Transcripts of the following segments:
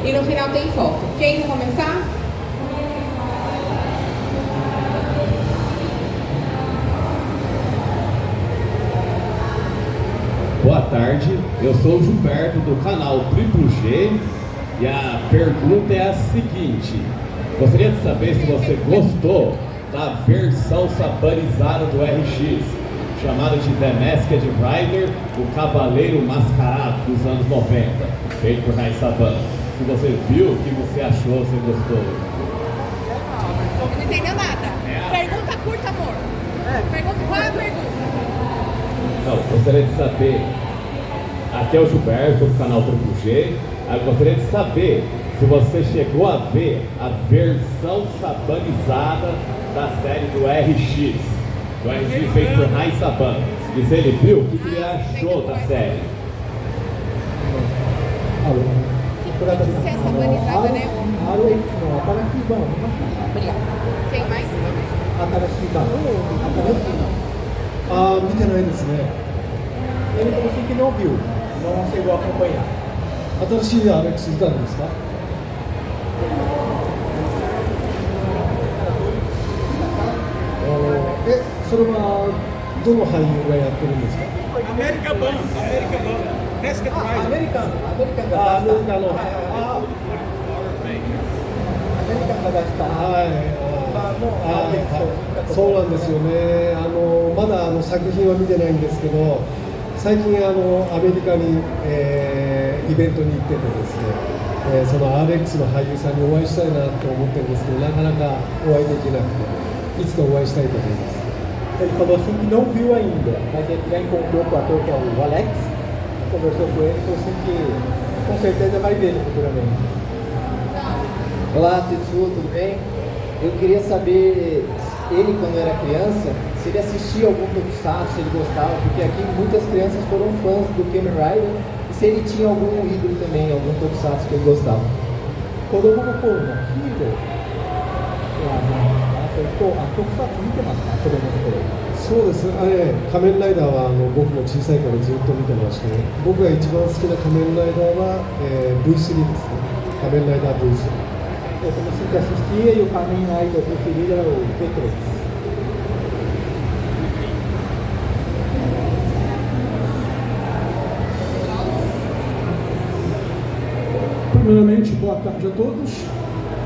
e no final tem foto. Quem quer começar? Boa tarde, eu sou o Gilberto do canal Triplo G e a pergunta é a seguinte: gostaria de saber se você gostou da versão sabanizada do RX, chamada de The Masked Rider, o Cavaleiro Mascarado dos anos 90, feito por Rai Saban. Se você viu, o que você achou, se gostou? Não entendeu nada. Pergunta curta, amor. Pergunta, qual é a pergunta? Não, gostaria de saber, aqui é o Gilberto do canal Triplo G, eu gostaria de saber se você chegou a ver a versão sabanizada da série do RX feito por Rai Saban. E se ele viu, o que ele achou da série? Tem que ser sabanizada, né? Obrigada. Tem mais? 見てないですね。Ele falou assim que não viu, não chegou a acompanhar. 新しいアレックスいたんですか？それはどの俳優がやってるんですか？アメリカ版、ネスケットライダー。アメリカンが出した。アメリカンが出した。そうなんですよね。まだ作品は見てないんですけど、最近アメリカに、イベントに行っててですね、その RX の俳優さんにお会いしたいなと思ってるんですけど、なかなかお会いできなくて、いつかお会いしたいと思います。Ele falou assim que não viu ainda, mas ele já encontrou com o ator que é o Alex, conversou com ele e falou assim que com certeza vai ver ele futuramente. Olá, Tetsuo, tudo bem? Eu queria saber, ele quando era criança, se ele assistia algum tokusatsu, se ele gostava, porque aqui muitas crianças foram fãs do Kamen Rider, e se ele tinha algum ídolo também, algum tokusatsu que ele gostava. 子供の頃のヒーローは特撮見てますか、子供の頃。そうですね、仮面ライダーは僕も小さい頃ずっと見てまして、僕が一番好きな仮面ライダーは、V3 ですね。仮面ライダー V3。Eu comecei a assistir e o Kamen Rider preferido era o V3. Primeiramente, boa tarde a todos.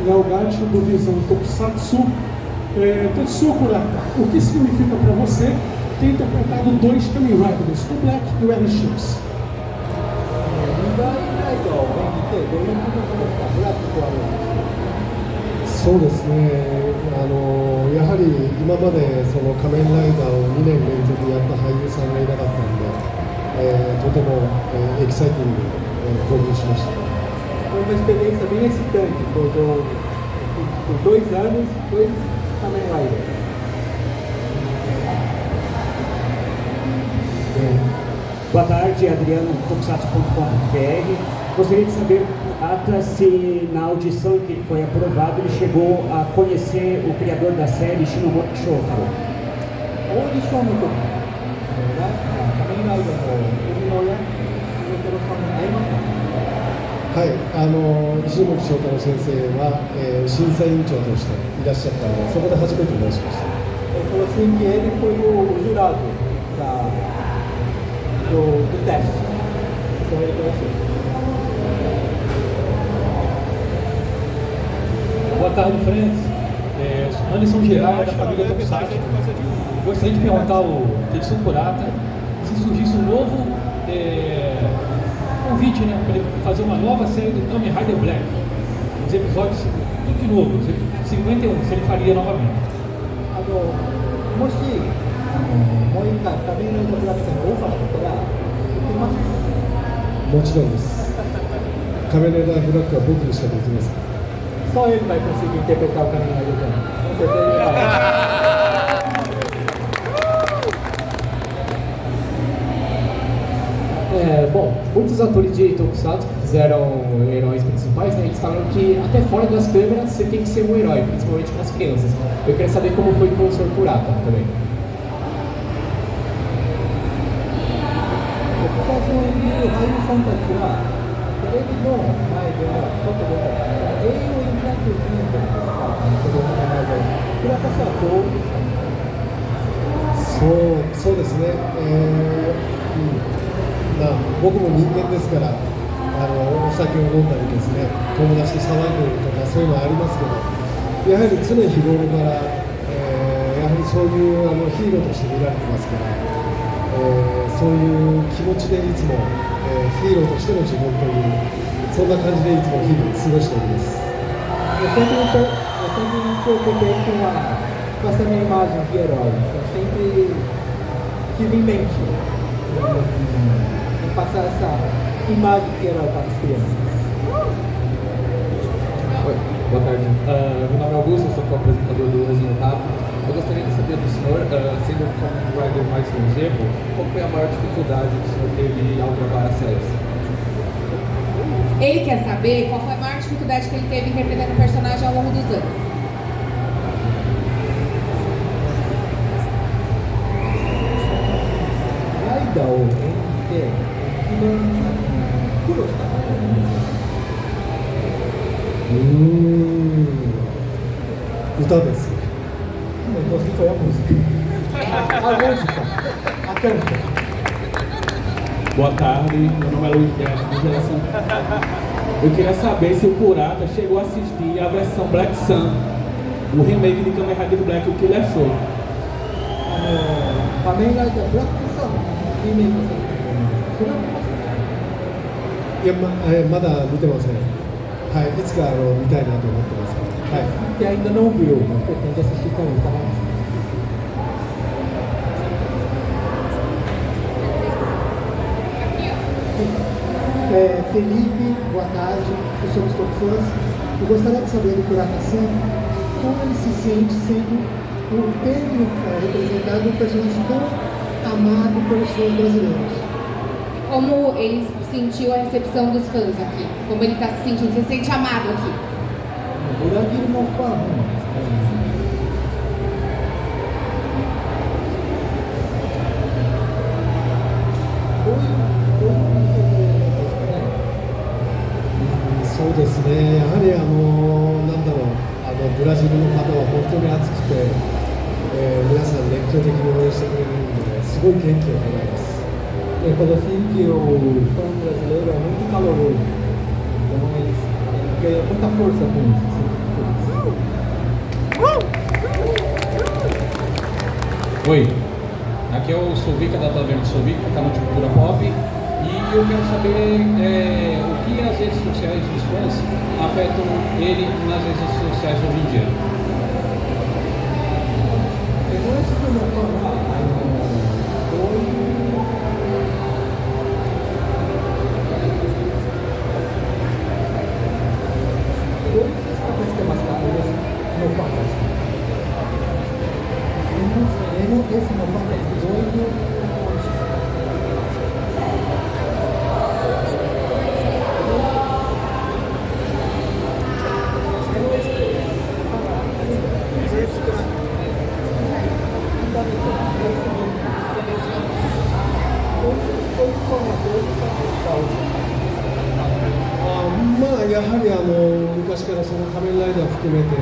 Léo Gatti, do Visão Tokusatsu. Tetsuo Kurata, o que significa para você ter interpretado dois Kamen Riders, o Black e o RX? そうですね、やはり今までその仮面ライダーを2年連続やった俳優さんがいなかったので、とても、エキサイティングで、興奮しました。Foi uma experiência bem excitante, por 2 anos, 2 Kamen Riders. Boa tarde, Adriano, tokusatsu.com.br. Gostaria de saber, se na audição que foi aprovado ele chegou a conhecer o criador da série, Shinomoto Shotaro. オーディションの時、仮面ライダーの生みの親、ショータロさんに会いました。はい、石本翔太郎先生は、審査委員長としていらっしゃったので、そこで初めてお会いしました。Ele falou assim que ele foi o jurado do teste. Então ele conheceu. Boa tarde, Friends. Eu sou Anderson Gerard, da família Tokusatsu. Gostaria de perguntar ao Tetsuo Kurata se surgisse um novo convite, né, para ele fazer uma nova série do Kamen Rider Black. Os episódios, tudo de novo, 51, se ele faria novamente. もしもう一回仮面ライダーブラックのオファーだったら行ってますか？もちろんです。仮面ライダーブラックは僕にしかできません。Só ele vai conseguir interpretar o Kamen Rider também. Com certeza ele vai. Bom, muitos atores de Tokusatsu que fizeram heróis principais, né, eles falam que até fora das câmeras você tem que ser um herói, principalmente para as crianças. Eu queria saber como foi com o Sr. Kurata também. 特撮を演じる俳優さんたちはテレの前でもちょっと出たら、栄養インタビューに子供の前で、倉田さんはどうですか？そうですね、まあ、僕も人間ですから、お酒を飲んだりですね、友達と騒いでるとか、そういうのはありますけど、やはり常日頃から、やはりそういうヒーローとして見られてますから、そういう気持ちでいつも、ヒーローとしての自分という、そんな感じでいつも日々過ごしております。Eu sempre me preocupei com essa minha imagem de herói. Eu sempre tive em mente em passar essa imagem de herói para as crianças. Oi, boa tarde. Meu nome é Augusto, eu sou co-apresentador do Resultado. Eu gostaria de saber do senhor, sendo como um rider mais longevo, qual foi a maior dificuldade que o senhor teve ao gravar as séries? Ele quer saber qual foi a maior dificuldade que ele teve interpretando o personagem ao longo dos anos. ライダーを演じて一番苦労したこと歌です。Então, assim foi a música. A música, a canta. Boa tarde, meu nome é Luiz Castro, do Geração. Eu queria saber se o Kurata chegou a assistir a versão Black Sun, o remake de Kamen Rider Black, o que ele achou. 仮面ライダーブラックサンリメイクされてそれは見ますか？いや、まだ見てません。はい、いつか見たいなと思ってます。はい。Que ainda não viu, mas pretende assistir também, tá bom? Felipe, boa tarde, eu sou dos Topfãs. Eu gostaria de saber do Kurata-san como ele se sente sendo tendo representado um personagem tão amado pelos fãs brasileiros. Como ele sentiu a recepção dos fãs aqui? Como ele está se sentindo? Você se sente amado aqui? Uragiri no Fano.そうですね、やはりなんだろう、ブラジルの方は本当に熱くて、皆さん熱狂的に応援してくれるので、すごい元気をもらいます。Quando assim que o fã brasileiro é muito caloroso, então ele ganha muita força com isso. Oi, aqui é o Sovica da Taverna Sovica, canal de cultura pop, e eu quero saber o que as redes sociais dos fãs afetam ele nas redes sociais hoje em dia. Esse não vai ter doido.まあ、やはり昔からその仮面ライダーを含めて、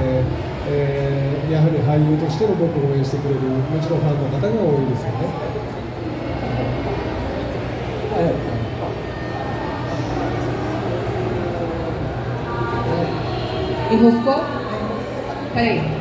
やはり俳優としての僕を応援してくれる、もちろんファンの方が多いですよね。Enroscou? Peraí.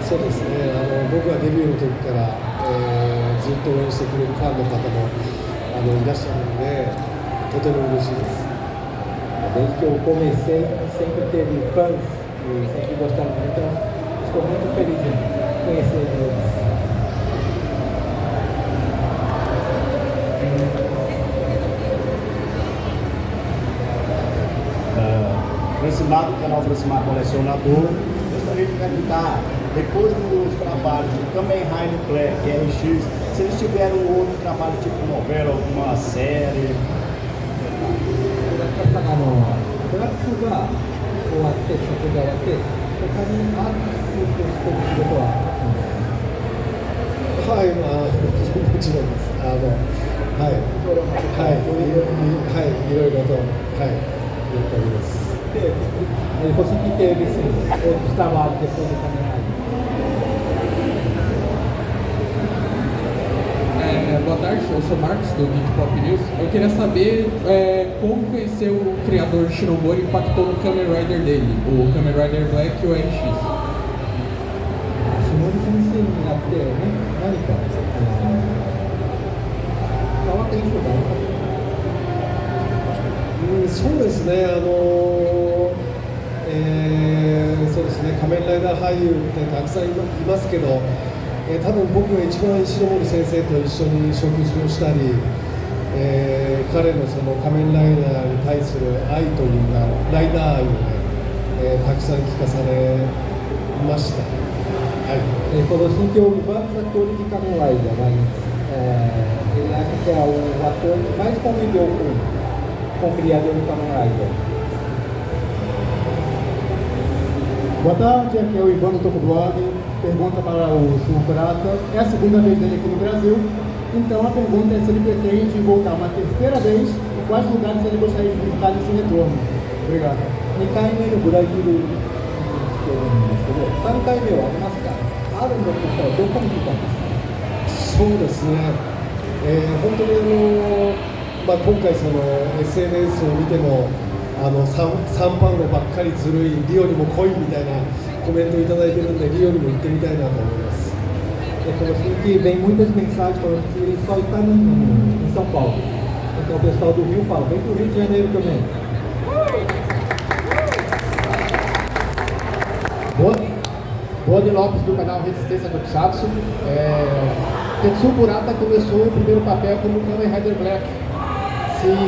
そうですね、僕がデビューの時から、ずっと応援してくれるファンの方もいらっしゃるので、とても嬉しいです。Desde que eu comecei, sempre teve fãs e sempre gostaram muito, então estou muito feliz em conhecer eles. lá do canal Francimar Colecionador. Gostaria de perguntar, depois dos trabalhos de Kamen Rider Black e RX, se eles tiveram outro trabalho tipo novela, alguma série? ブラックが終わって、そこが終わって、他にアーティストとしての仕事ははい、まあ、もちろんです。はい、いろいろと、やっております。Você que teve outros trabalhos depois do Kamen Rider? Boa tarde, eu sou Marcos do Geek Pop News. Eu queria saber como conhecer o criador Shinomori impactou no Kamen Rider dele, o Kamen Rider Black e o RX. 下地先生になってね、何か変わった印象があるか。そうですね、そうですね、仮面ライダー俳優ってたくさんいますけど、多分僕が一番石森先生と一緒に食事をしたり、彼のその仮面ライダーに対する愛というか、ライダー愛をね、たくさん聞かされました。Ele falou assim que houve vários atores de Kamen Rider, mas ele acha que é o ator que mais conviveu com o criador do Kamen Rider. Boa tarde, aqui é o Ivan do Toco Blog. Pergunta para o Sr. Kurata. É a segunda vez dele aqui no Brasil. Então a pergunta é se ele pretende voltar uma terceira vez e quais lugares ele gostaria de visitar nesse retorno. Obrigado. 2回目のブラジル3回目はありますか？あるんだとしたらどこに行ったんですか？そうですね、本当に今回その SNS を見てもサンパウロばっかりずるい、リオにも来いみたいなコメントをいただいているので、リオにも行ってみたいなと思います。Ele falou assim que vem muitas mensagens falando que ele só está em São Paulo. Então o pessoal do Rio fala, vem para o Rio de Janeiro também. Bode Lopes do canal Resistência do Tokusatsu. Tetsuo Murata começou o primeiro papel como Kamen Rider Black.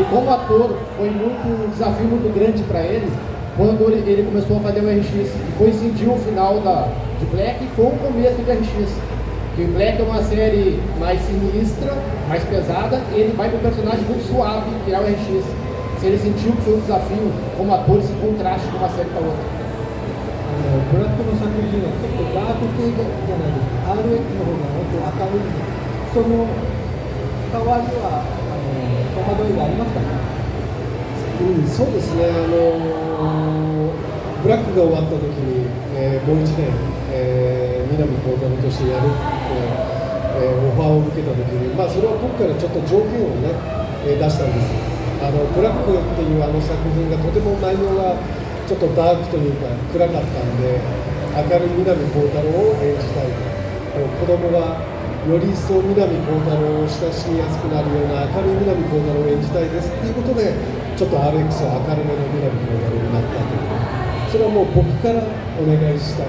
Como ator, foi um desafio muito grande para ele quando ele começou a fazer o RX. E coincidiu o final de Black com o começo de RX. Porque Black é uma série mais sinistra, mais pesada, e ele vai para um personagem muito suave, que é o RX. Se ele sentiu que foi um desafio como ator, esse contraste de uma série para outra. ブラックの作品はちょっとダーク系じゃないですか。RX の方がもっと明るい。その代わりは戸惑いがありますかね？そうですね、ブラックが終わった時に、もう1年、南光太郎としてやるって、オファーを受けた時に、それは僕からちょっと条件をね、出したんです。ブラックっていう作品がとても内容がちょっとダークというか暗かったんで、明るい南光太郎を演じたい。子供がより一層南光太郎を親しみやすくなるような明るい南光太郎を演じたいですっていうことで、ちょっと RX は明るめの南光太郎になったという、それはもう僕からお願いした。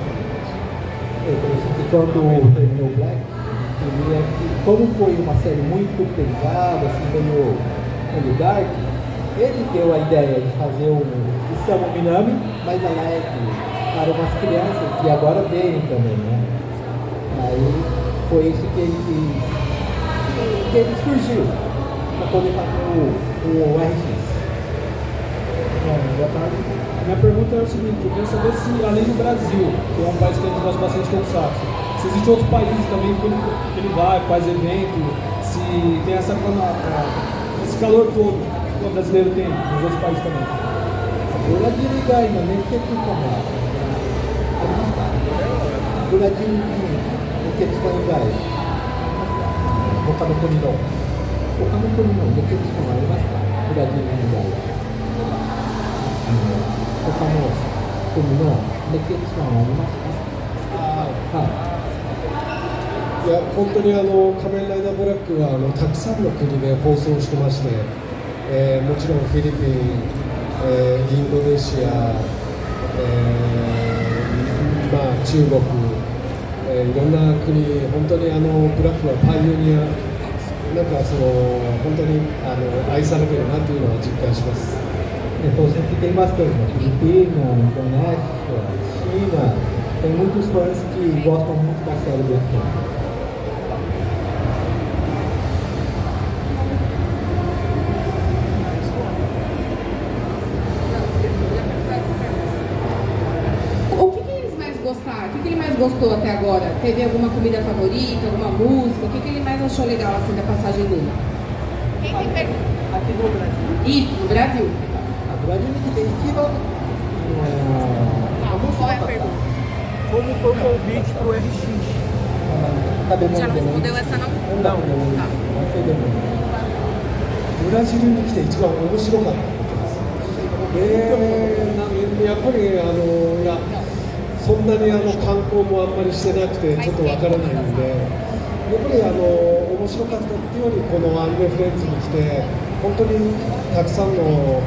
Quando terminou o Black, como foi uma série muito pesada, assim, meio dark, ele deu a ideia de fazer de ser uma Minami, mas alegre para umas crianças que agora veem também, né? Aí foi isso que ele surgiu para poder fazer o RX. Boa tarde. Minha pergunta é o seguinte, eu queria saber se, além do Brasil, que é um país que a gente gosta bastante de Tokusatsu, se existem outros países também que ele vai, faz evento, se tem esse calor todo que o brasileiro tem nos outros países também. ブラジル以外の熱血感はありますか？ブラジルに熱血感以外、他の国の熱血感はありますか？ブラジル以外は。他の国の熱血感はありますか？いや、本当に仮面ライダーブラックはたくさんの国で放送してまして、もちろんフィリピン、インドネシア、中国、いろんな国、本当にブラックはパイオニア、なんか本当に愛されてるなというのは実感します。Então sempre tem bastante, né? Filipina, Indonésia, China, tem muitos fãs que gostam muito da série do X-Men. O que ele mais gostou até agora? Teve alguma comida favorita, alguma música? O que ele mais achou legal assim da passagem dele? Quem tem pergunta? Aqui no Brasil. Isso, no Brasil. No Brasil tem que qual é a pergunta? Como foi o convite pro RX? Já não respondeu essa não? Não. Tá. ブラジルに来て一番面白かったことです。やっぱりいやそんなに観光もあんまりしてなくてちょっとわからないんで、やっぱり面白かったっていうよりこのアニメフレンズに来て本当にたくさんの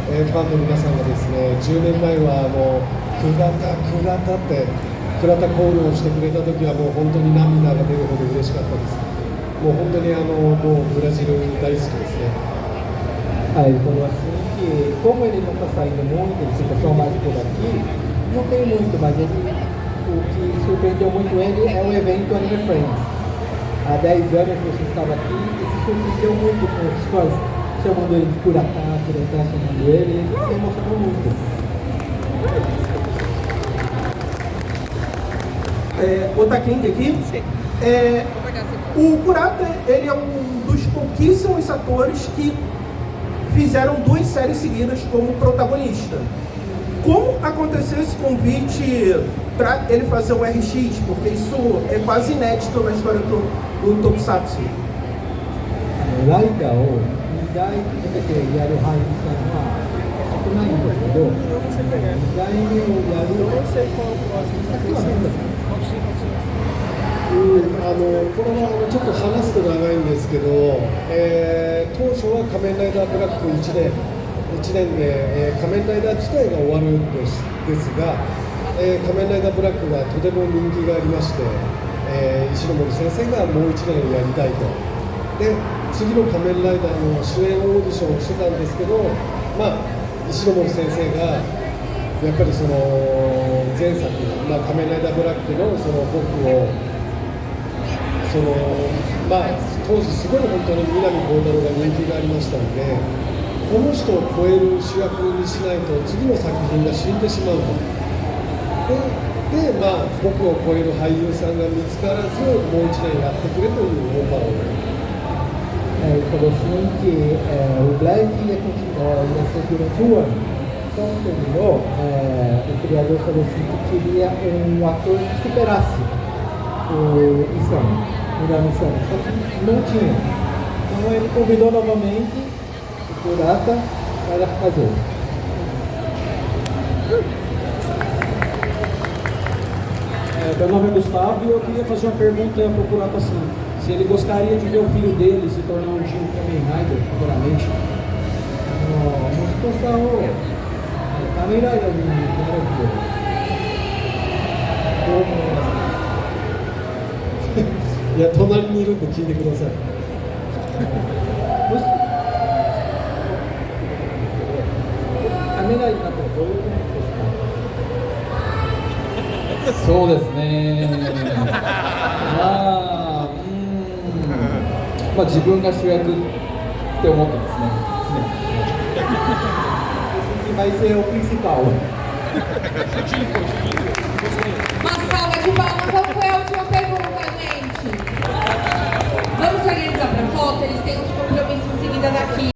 ファンの皆さんがですね、10年前はもう倉田って倉田コールをしてくれた時はもう本当に涙が出るほど嬉しかったです。もう本当にもうブラジル大好きですね。Ele falou assim que como ele não está saindo muito, ele fica só mais por aqui, não tem muito, mas o que surpreendeu muito ele é o evento Anime Friends. Há 10 anos que você estava aqui e se surpreendeu muito com as histórias, chamando ele de Kuratá, chamando ele se emocionou muito. Otaking aqui. O Kurata, ele é um dos pouquíssimos atores que fizeram 2 séries seguidas como protagonista. Como aconteceu esse convite para ele fazer o RX? Porque isso é quase inédito na história do Tokusatsu. ライダーを2代目でやる俳優さんは少ないんですけど、2代目をやるこれはちょっと話すと長いんですけど、当初は仮面ライダーブラック1年で、仮面ライダー自体が終わるんですが、仮面ライダーブラックがとても人気がありまして、石ノ森先生がもう1年やりたいと。で次の仮面ライダーの主演オーディションをしてたんですけど、石ノ森先生がやっぱりその前作、仮面ライダーブラックのその僕を当時すごい本当に南光太郎が人気がありましたので、この人を超える主役にしないと次の作品が死んでしまうと。で僕を超える俳優さんが見つからずもう1年やってくれというオファーを。Ele falou assim que o Black ia ser durante o ano. Quando terminou, o criador falou assim que queria um ator que superasse o Isama, o Isama, só que não tinha. Então ele convidou novamente o Kurata para fazer. Meu nome é Gustavo e eu queria fazer uma pergunta para o Kurata-san. Se ele gostaria de ver o filho dele se tornar um dia um Kamen Rider, futuramente. 息子さんを仮面ライダーになるってどう思いますか？いや、隣にいるんで聞いてください。仮面ライダーになったらどういうことですか？そうですね。自分が主役って思ってますね。Vai ser o principal. Uma salva de palmas. Qual foi a última pergunta, gente? Vamos organizar para foto? Eles têm um compromisso em seguida daqui.